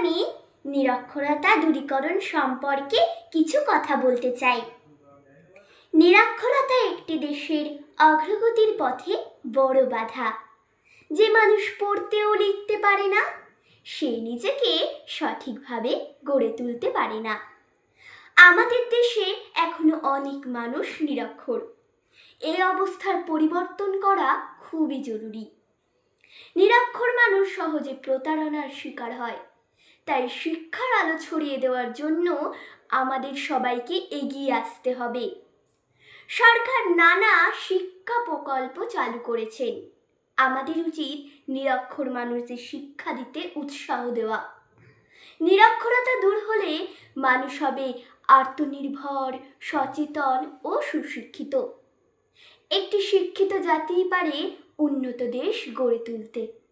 আমি নিরক্ষরতা দূরীকরণ সম্পর্কে কিছু কথা বলতে চাই। নিরক্ষরতা একটি দেশের অগ্রগতির পথে বড় বাধা। যে মানুষ পড়তে ও লিখতে পারে না, সে নিজেকে সঠিকভাবে গড়ে তুলতে পারে না। আমাদের দেশে এখনো অনেক মানুষ নিরক্ষর। এই অবস্থার পরিবর্তন করা খুবই জরুরি। নিরক্ষর মানুষ সহজে প্রতারণার শিকার হয়। তাই শিক্ষার আলো ছড়িয়ে দেওয়ার জন্য আমাদের সবাইকে এগিয়ে আসতে হবে। সরকার নানা শিক্ষা প্রকল্প চালু করেছেন। আমাদের উচিত নিরক্ষর মানুষদের শিক্ষা দিতে উৎসাহ দেওয়া। নিরক্ষরতা দূর হলে মানুষ হবে আত্মনির্ভর, সচেতন ও সুশিক্ষিত। একটি শিক্ষিত জাতিই পারে উন্নত দেশ গড়ে তুলতে।